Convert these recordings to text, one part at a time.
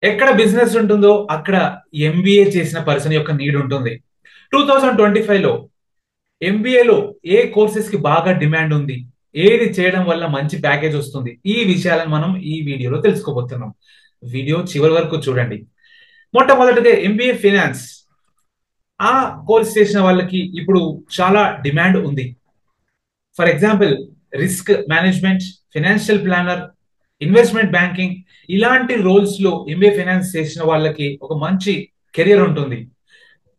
ఎక్కడ బిజినెస్ ఉంటుందో అక్కడ ఎంబీఏ చేసిన పర్సన్ యొక్క నీడ్ ఉంటుంది. 2025 లో ఎంబీఏలో ఏ కోర్సెస్ కి బాగా డిమాండ్ ఉంది, ఏది చేయడం వల్ల మంచి ప్యాకేజ్ వస్తుంది, ఈ విషయాలను మనం ఈ వీడియోలో తెలుసుకోబోతున్నాం. వీడియో చివరి వరకు చూడండి. మొట్టమొదటిగా ఎంబీఏ ఫైనాన్స్. ఆ కోర్స్ చేసిన వాళ్ళకి ఇప్పుడు చాలా డిమాండ్ ఉంది. For example, risk management, financial planner, investment banking, ఇలాంటి రోల్స్ లో ఎంబీఏ ఫైనాన్స్ చేసిన వాళ్ళకి ఒక మంచి కెరియర్ ఉంటుంది.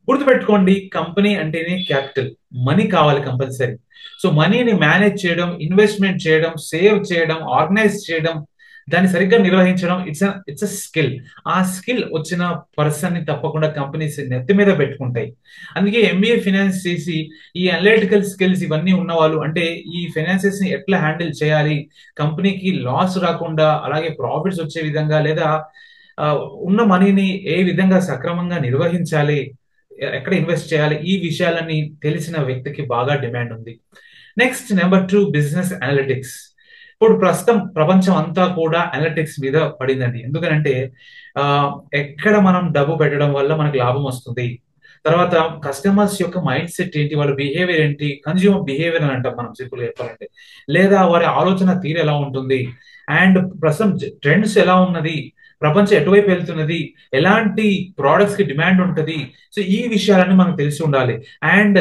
గుర్తుపెట్టుకోండి, కంపెనీ అంటేనే క్యాపిటల్, మనీ కావాలి కంపల్సరీ. సో మనీని మేనేజ్ చేయడం, ఇన్వెస్ట్మెంట్ చేయడం, సేవ్ చేయడం, ఆర్గనైజ్ చేయడం, దాన్ని సరిగ్గా నిర్వహించడం, ఇట్స్ అ స్కిల్. ఆ స్కిల్ వచ్చిన పర్సన్ ని తప్పకుండా కంపెనీస్ నెత్తి మీద పెట్టుకుంటాయి. అందుకే ఎంబీఏ ఫైనాన్స్ చేసి ఈ అనలిటికల్ స్కిల్స్ ఇవన్నీ ఉన్నవాళ్ళు, అంటే ఈ ఫైనాన్సెస్ ని ఎట్లా హ్యాండిల్ చేయాలి, కంపెనీకి లాస్ రాకుండా అలాగే ప్రాఫిట్స్ వచ్చే విధంగా, లేదా ఆ, ఉన్న మనీని ఏ విధంగా సక్రమంగా నిర్వహించాలి, ఎక్కడ ఇన్వెస్ట్ చేయాలి, ఈ విషయాలన్నీ తెలిసిన వ్యక్తికి బాగా డిమాండ్ ఉంది. Next, number 2, business analytics. ఇప్పుడు ప్రస్తుతం ప్రపంచం అంతా కూడా అనలిటిక్స్ మీద పడిందండి. ఎందుకంటే ఆ, ఎక్కడ మనం డబ్బు పెట్టడం వల్ల మనకు లాభం వస్తుంది, తర్వాత కస్టమర్స్ యొక్క మైండ్ సెట్ ఏంటి, వాళ్ళ బిహేవియర్ ఏంటి, కన్జ్యూమర్ బిహేవియర్ అని అంటాం మనం సింపుల్ చెప్పాలంటే, లేదా వారి ఆలోచన తీరు ఎలా ఉంటుంది, అండ్ ప్రస్తుతం ట్రెండ్స్ ఎలా ఉన్నది, ప్రపంచం ఎటువైపు వెళ్తున్నది, ఎలాంటి ప్రోడక్ట్స్ కి డిమాండ్ ఉంటుంది. సో ఈ విషయాలన్నీ మనకు తెలిసి ఉండాలి. అండ్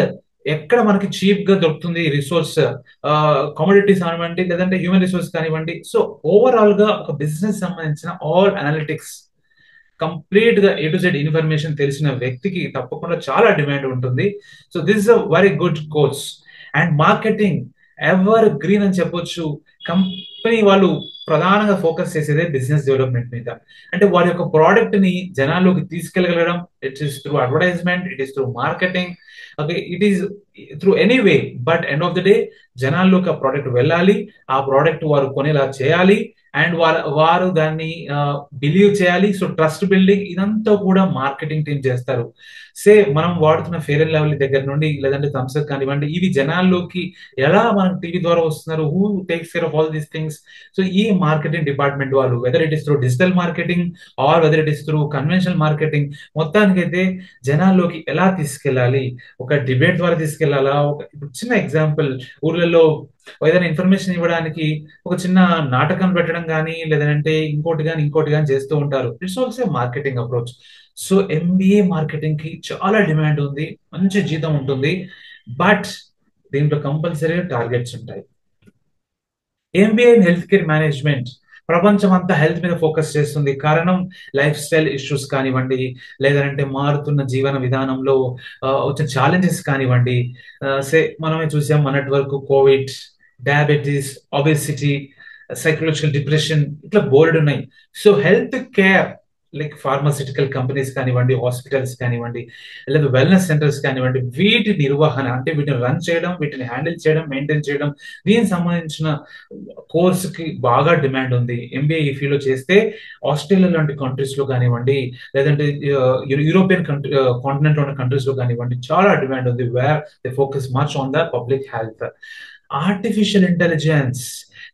ఎక్కడ మనకి చీప్ గా దొరుకుతుంది రిసోర్స్, కమోడిటీస్ కానివ్వండి, లేదంటే హ్యూమన్ రిసోర్స్ కానివ్వండి. సో ఓవరాల్ గా ఒక బిజినెస్ సంబంధించిన ఆల్ అనలిటిక్స్, కంప్లీట్ గా ఏ టు జెడ్ ఇన్ఫర్మేషన్ తెలిసిన వ్యక్తికి తప్పకుండా చాలా డిమాండ్ ఉంటుంది. So this is a very good course. And marketing ever green అని చెప్పొచ్చు. కంపెనీ వాళ్ళు ప్రధానంగా ఫోకస్ చేసేదే బిజినెస్ డెవలప్మెంట్ మీద. అంటే వారి యొక్క ప్రోడక్ట్ ని జనాల్లోకి తీసుకెళ్ళగలడం, it is through advertisement, it is through marketing, okay, it is through any way. But end of the day జనాల్లోకి ఆ ప్రోడక్ట్ వెళ్ళాలి, ఆ ప్రోడక్ట్ వారు కొనేలా చేయాలి, అండ్ వారు దాన్ని బిలీవ్ చేయాలి. సో ట్రస్ట్ బిల్డింగ్ ఇదంతా కూడా మార్కెటింగ్ టీం చేస్తారు. సే మనం వాడుతున్న ఫెయిర్ అండ్ లవ్లీ దగ్గర నుండి, లేదంటే థమ్స్అప్ కానివ్వండి, ఇవి జనాల్లోకి ఎలా మనం టీవీ ద్వారా వస్తున్నారు, who takes care of all these things. So ఈ మార్కెటింగ్ డిపార్ట్మెంట్ వాళ్ళు, whether it is through digital marketing or whether it is through conventional marketing, మొత్తానికైతే జనాల్లోకి ఎలా తీసుకెళ్ళాలి, ఒక డిబేట్ ద్వారా తీసుకెళ్లాలా, ఒక ఇప్పుడు చిన్న ఎగ్జాంపుల్, ఊర్లలో ఏదైనా ఇన్ఫర్మేషన్ ఇవ్వడానికి ఒక చిన్న నాటకం పెట్టడం కానీ, లేదంటే ఇంకోటి కానీ చేస్తూ ఉంటారు. It's also marketing approach. So MBA marketing కి చాలా డిమాండ్ ఉంది, మంచి జీతం ఉంటుంది. బట్ దీంట్లో కంపల్సరీగా టార్గెట్స్ ఉంటాయి. MBA in health care management, ప్రపంచం అంతా హెల్త్ మీద ఫోకస్ చేస్తుంది. కారణం లైఫ్ స్టైల్ ఇష్యూస్ కానివ్వండి, లేదంటే మారుతున్న జీవన విధానంలో వచ్చిన ఛాలెంజెస్ కానివ్వండి. మనమే చూసాం మొన్నటి వరకు Covid, diabetes, obesity, psychological depression, ఇట్లా బోల్డ్ ఉన్నాయి. So health care like pharmaceutical companies కానివ్వండి, హాస్పిటల్స్ కానివ్వండి, లేదా వెల్నెస్ సెంటర్స్ కానివ్వండి, వీటి నిర్వహణ, అంటే వీటిని రన్ చేయడం, వీటిని హ్యాండిల్ చేయడం, మెయింటైన్ చేయడం, దీనికి సంబంధించిన కోర్స్ కి బాగా డిమాండ్ ఉంది. ఎంబీఏ ఈ ఫీల్డ్ లో చేస్తే ఆస్ట్రేలియా లాంటి కంట్రీస్ లో కానివ్వండి, లేదంటే యూరోపియన్ కాంటినెంట్ లో ఉన్న కంట్రీస్ లో కానివ్వండి, చాలా డిమాండ్ ఉంది, where they focus much on the public health. Artificial intelligence,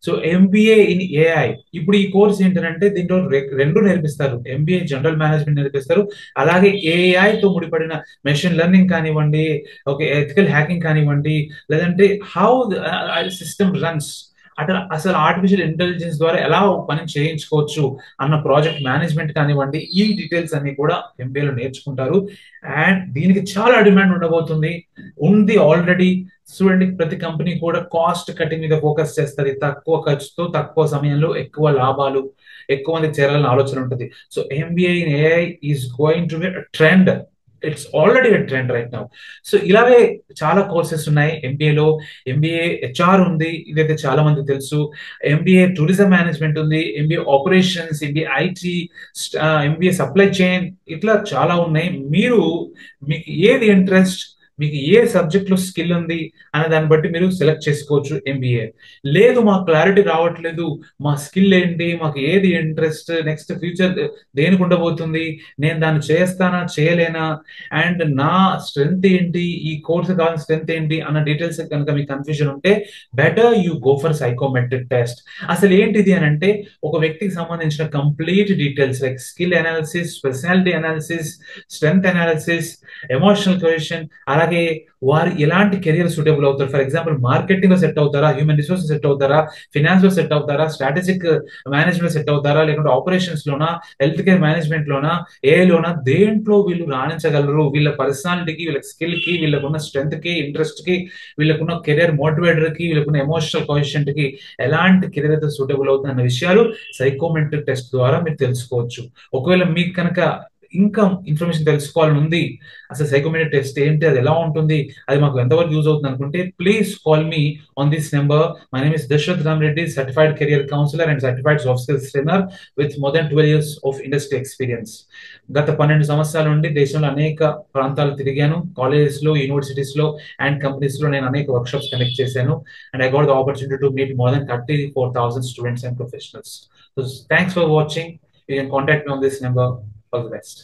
so MBA in AI. ఇప్పుడు ఈ కోర్స్ ఏంటంటే దీంట్లో రెండు నేర్పిస్తారు, ఎంబీఏ జనరల్ మేనేజ్మెంట్ నేర్పిస్తారు, అలాగే ఏఐ తో ముడిపడిన మెషిన్ లెర్నింగ్ కానివ్వండి, ఓకే, ఎథికల్ హ్యాకింగ్ కానివ్వండి, లేదంటే హౌ సిస్టమ్ రన్స్, అట్లా అసలు ఆర్టిఫిషియల్ ఇంటెలిజెన్స్ ద్వారా ఎలా పని చేయించుకోవచ్చు అన్న ప్రాజెక్ట్ మేనేజ్మెంట్ కానివ్వండి, ఈ డీటెయిల్స్ అన్ని కూడా ఎంబీఏలో నేర్చుకుంటారు. అండ్ దీనికి చాలా డిమాండ్ ఉండబోతుంది, ఉంది ఆల్రెడీ. చూడండి, ప్రతి కంపెనీ కూడా కాస్ట్ కటింగ్ మీద ఫోకస్ చేస్తుంది, తక్కువ ఖర్చుతో తక్కువ సమయంలో ఎక్కువ లాభాలు, ఎక్కువ మంది చేరాలని ఆలోచన ఉంటుంది. So MBA in AI is going to be trend, it's already trend right now. So ఇలాగే చాలా కోర్సెస్ ఉన్నాయి ఎంబీఏలో. ఎంబీఏ హెచ్ఆర్ ఉంది, ఇదైతే చాలా మందికి తెలుసు. ఎంబీఏ టూరిజం మేనేజ్మెంట్ ఉంది, MBA operations, MBA IT, MBA supply chain, ఇట్లా చాలా ఉన్నాయి. మీకు ఏది ఇంట్రెస్ట్, మీకు ఏ సబ్జెక్ట్ లో స్కిల్ ఉంది అనే దాన్ని బట్టి మీరు సెలెక్ట్ చేసుకోవచ్చు ఎంబీఏ. లేదు మాకు క్లారిటీ రావట్లేదు, మా స్కిల్ ఏంటి, మాకు ఏది ఇంట్రెస్ట్, నెక్స్ట్ ఫ్యూచర్ దేనికి ఉండబోతుంది, నేను దాన్ని చేస్తానా చేయలేనా, అండ్ నా స్ట్రెంగ్త్ ఏంటి, ఈ కోర్స్ కావాల్సిన స్ట్రెంగ్త్ ఏంటి అన్న డీటెయిల్స్ కనుక మీకు కన్ఫ్యూజన్ ఉంటే better you go for psychometric test. అసలు ఏంటిది అని అంటే ఒక వ్యక్తికి సంబంధించిన complete details like skill analysis, personality analysis, strength analysis, emotional question, అలాగే వారు ఎలాంటి కెరియర్ సూటబుల్ అవుతారు. ఫర్ ఎగ్జాంపుల్ మార్కెటింగ్ లో సెట్ అవుతారా, హ్యూమన్ రిసోర్సెస్ సెట్ అవుతారా, ఫినాన్స్ లో సెట్ అవుతారా, స్ట్రాటజిక్ మేనేజ్మెంట్ సెట్ అవుతారా, లేకుంటే ఆపరేషన్స్ లోనా, హెల్త్ కేర్ మేనేజ్మెంట్ లోనా, ఏ లోనా, దేంట్లో వీళ్ళు రాణించగలరు, వీళ్ళ పర్సనాలిటీకి, వీళ్ళ స్కిల్ కి, వీళ్ళకున్న స్ట్రెంగ్త్ కి, ఇంట్రెస్ట్ కి, వీళ్ళకున్న కెరియర్ మోటివేటర్ కి, వీళ్ళకున్న ఎమోషనల్ కోఎఫిషియంట్ కి ఎలాంటి కెరియర్ అయితే సూటబుల్ అవుతుంది అన్న విషయాలు సైకోమెట్రిక్ టెస్ట్ ద్వారా మీరు తెలుసుకోవచ్చు. ఒకవేళ మీకు కనుక ఇంకా ఇన్ఫర్మేషన్ తెలుసుకోవాలని ఉంది, అసలు సైకోమెట్రిక్ టెస్ట్ ఏంటి, అది ఎలా ఉంటుంది, అది మాకు ఎంతవరకు యూజ్ అవుతుంది అనుకుంటే please call me on this number. My name is Dashrath Rama Reddy, certified career counsellor and certified soft skills trainer with more than 12 years of industry experience. గత 12 సంవత్సరాల నుండి దేశంలో అనేక ప్రాంతాలు తిరిగాను. కాలేజెస్ లో, యూనివర్సిటీస్ లో అండ్ కంపెనీస్ లో నేను అనేక వర్క్ షాప్స్ కండక్ట్ చేశాను. And I got the opportunity to meet more than 34,000 students and professionals. So thanks for watching. You can contact me on this number. All the best.